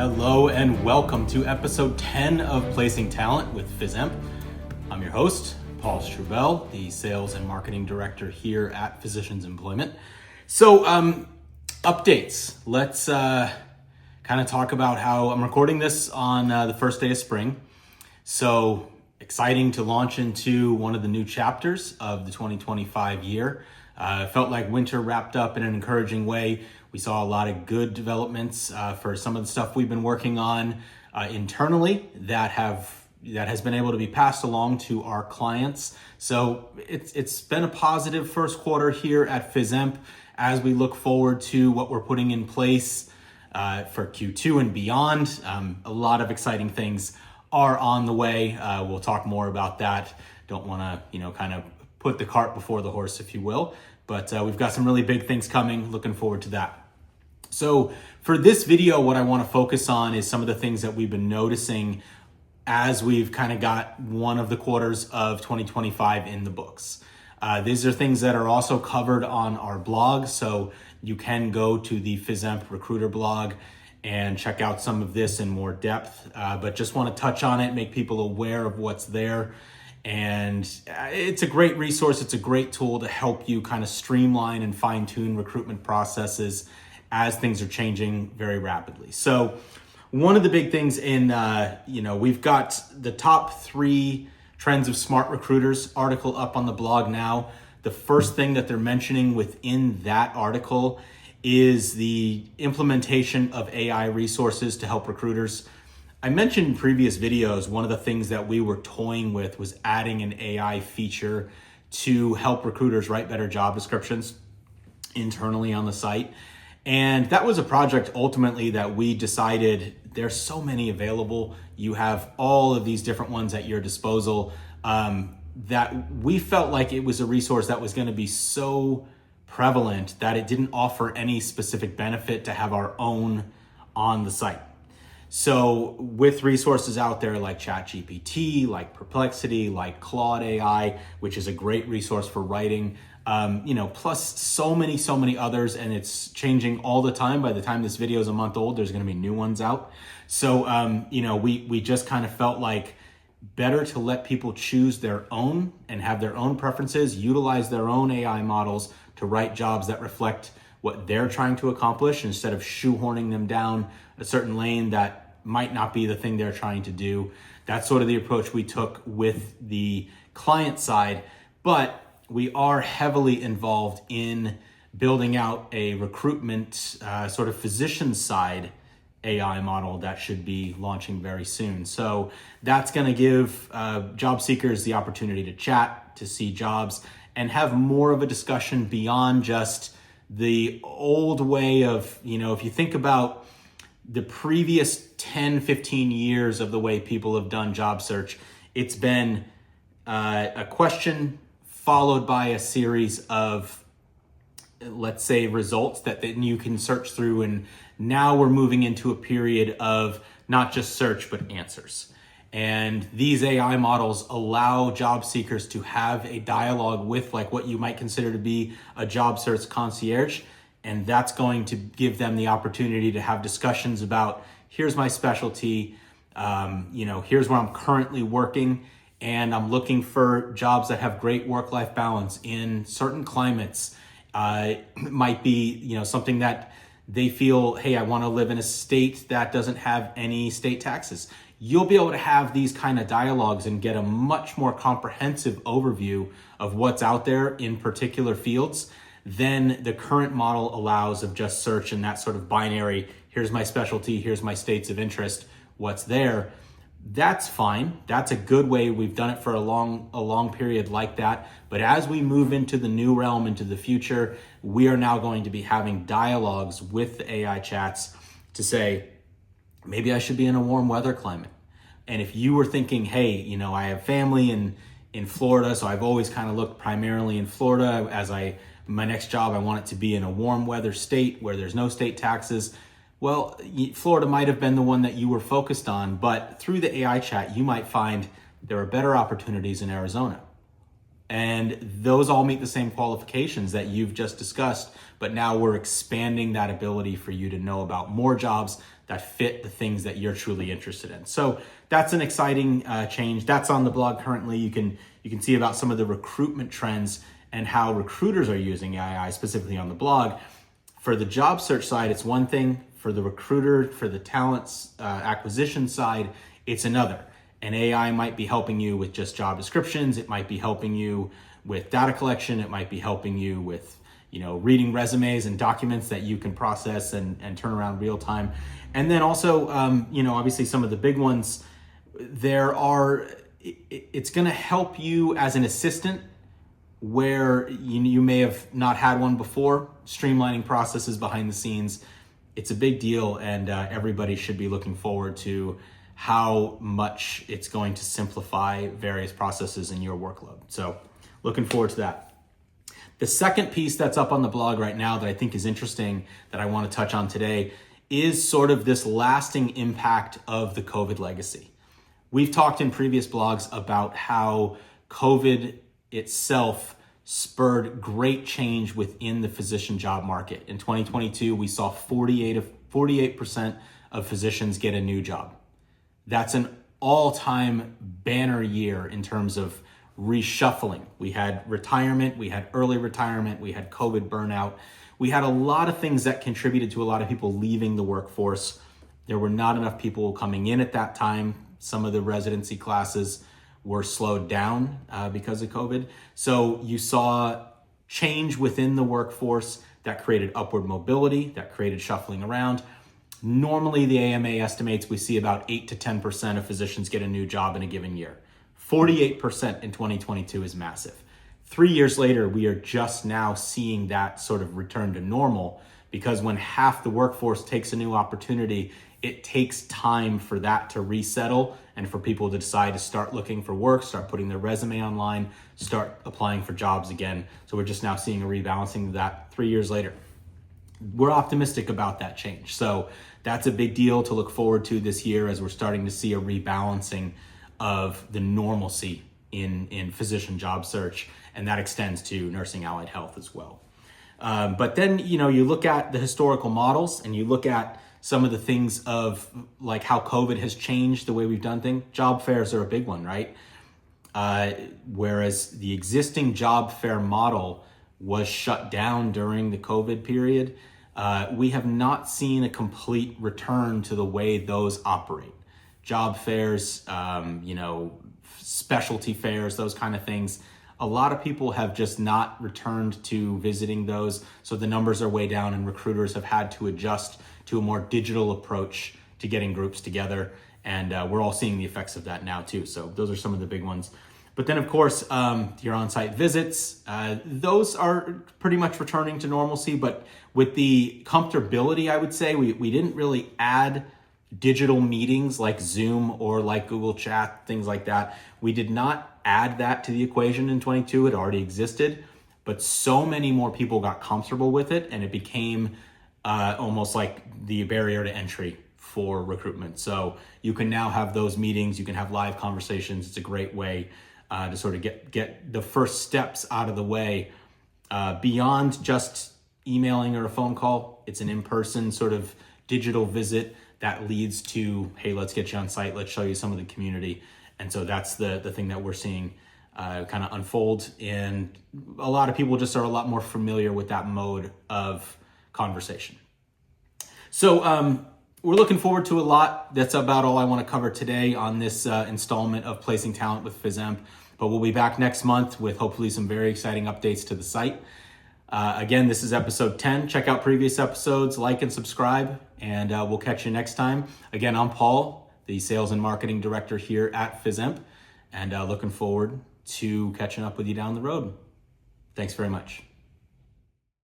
Hello and welcome to episode 10 of Placing Talent with Physemp. I'm your host, Paul Strubel, the Sales and Marketing Director here at Physicians Employment. So, updates. Let's kind of talk about how I'm recording this on the first day of spring. So, exciting to launch into one of the new chapters of the 2025 year. Felt like winter wrapped up in an encouraging way. We saw a lot of good developments for some of the stuff we've been working on internally that has been able to be passed along to our clients. So it's been a positive first quarter here at Physemp as we look forward to what we're putting in place for Q2 and beyond. A lot of exciting things are on the way. We'll talk more about that. Don't want to, kind of put the cart before the horse, if you will. But we've got some really big things coming. Looking forward to that. So for this video, what I want to focus on is some of the things that we've been noticing as we've kind of got one of the quarters of 2025 in the books. These are things that are also covered on our blog. So you can go to the Physemp Recruiter blog and check out some of this in more depth. But just want to touch on it, make people aware of what's there. And it's a great resource. It's a great tool to help you kind of streamline and fine tune recruitment processes as things are changing very rapidly. So one of the big things we've got the top 3 trends of smart recruiters article up on the blog now. The first thing that they're mentioning within that article is the implementation of AI resources to help recruiters. I mentioned in previous videos, one of the things that we were toying with was adding an AI feature to help recruiters write better job descriptions internally on the site. And that was a project ultimately that we decided there's so many available. You have all of these different ones at your disposal that we felt like it was a resource that was going to be so prevalent that it didn't offer any specific benefit to have our own on the site. So with resources out there like ChatGPT, like Perplexity, like Claude AI, which is a great resource for writing, plus so many others, and it's changing all the time. By the time this video is a month old, there's going to be new ones out. So, we just kind of felt like better to let people choose their own and have their own preferences, utilize their own AI models to write jobs that reflect what they're trying to accomplish instead of shoehorning them down a certain lane that might not be the thing they're trying to do. That's sort of the approach we took with the client side, but we are heavily involved in building out a recruitment sort of physician side AI model that should be launching very soon. So that's going to give job seekers the opportunity to chat, to see jobs, and have more of a discussion beyond just the old way of, if you think about the previous 10, 15 years of the way people have done job search, it's been a question followed by a series of, let's say, results that then you can search through. And now we're moving into a period of not just search, but answers. And these AI models allow job seekers to have a dialogue with like what you might consider to be a job search concierge. And that's going to give them the opportunity to have discussions about, here's my specialty, here's where I'm currently working, and I'm looking for jobs that have great work-life balance in certain climates. It might be, something that they feel, hey, I want to live in a state that doesn't have any state taxes. You'll be able to have these kind of dialogues and get a much more comprehensive overview of what's out there in particular fields than the current model allows of just search and that sort of binary, here's my specialty, here's my states of interest, what's there. That's fine. That's a good way. We've done it for a long period like that. But as we move into the new realm, into the future, we are now going to be having dialogues with the AI chats to say, maybe I should be in a warm weather climate. And if you were thinking, hey, I have family in Florida, so I've always kind of looked primarily in Florida my next job, I want it to be in a warm weather state where there's no state taxes. Well, Florida might have been the one that you were focused on, but through the AI chat, you might find there are better opportunities in Arizona. And those all meet the same qualifications that you've just discussed, but now we're expanding that ability for you to know about more jobs that fit the things that you're truly interested in. So that's an exciting change. That's on the blog currently. You can see about some of the recruitment trends and how recruiters are using AI specifically on the blog. For the job search side, it's one thing. For the recruiter, for the talents acquisition side, it's another. And AI might be helping you with just job descriptions. It might be helping you with data collection. It might be helping you with, reading resumes and documents that you can process and turn around real time. And then also, obviously some of the big ones, it's going to help you as an assistant where you may have not had one before, streamlining processes behind the scenes. It's a big deal, and everybody should be looking forward to how much it's going to simplify various processes in your workload. So looking forward to that. The second piece that's up on the blog right now that I think is interesting that I want to touch on today is sort of this lasting impact of the COVID legacy. We've talked in previous blogs about how COVID itself spurred great change within the physician job market. In 2022, we saw 48% of physicians get a new job. That's an all-time banner year in terms of reshuffling. We had retirement, we had early retirement, we had COVID burnout. We had a lot of things that contributed to a lot of people leaving the workforce. There were not enough people coming in at that time. Some of the residency classes were slowed down because of COVID. So you saw change within the workforce that created upward mobility, that created shuffling around. Normally, the AMA estimates we see about 8 to 10% of physicians get a new job in a given year. 48% in 2022 is massive. 3 years later, we are just now seeing that sort of return to normal, because when half the workforce takes a new opportunity, it takes time for that to resettle and for people to decide to start looking for work, start putting their resume online, start applying for jobs again. So we're just now seeing a rebalancing of that 3 years later. We're optimistic about that change. So that's a big deal to look forward to this year, as we're starting to see a rebalancing of the normalcy in physician job search, and that extends to nursing allied health as well. But then, you look at the historical models and you look at some of the things of like how COVID has changed the way we've done things. Job fairs are a big one, right? Whereas the existing job fair model was shut down during the COVID period, we have not seen a complete return to the way those operate. Job fairs, specialty fairs, those kind of things. A lot of people have just not returned to visiting those. So the numbers are way down, and recruiters have had to adjust to a more digital approach to getting groups together. And we're all seeing the effects of that now too. So those are some of the big ones. But then of course, your on-site visits, those are pretty much returning to normalcy, but with the comfortability, I would say, we didn't really add digital meetings like Zoom or like Google Chat, things like that. We did not add that to the equation in 22. It already existed, but so many more people got comfortable with it, and it became almost like the barrier to entry for recruitment. So you can now have those meetings, you can have live conversations. It's a great way to sort of get the first steps out of the way beyond just emailing or a phone call. It's an in-person sort of digital visit that leads to, hey, let's get you on site, let's show you some of the community. And so that's the thing that we're seeing kind of unfold. And a lot of people just are a lot more familiar with that mode of conversation. So we're looking forward to a lot. That's about all I want to cover today on this installment of Placing Talent with Physemp. But we'll be back next month with hopefully some very exciting updates to the site. Again, this is episode 10. Check out previous episodes, like and subscribe, and we'll catch you next time. Again, I'm Paul, the Sales and Marketing Director here at Physemp, and looking forward to catching up with you down the road. Thanks very much.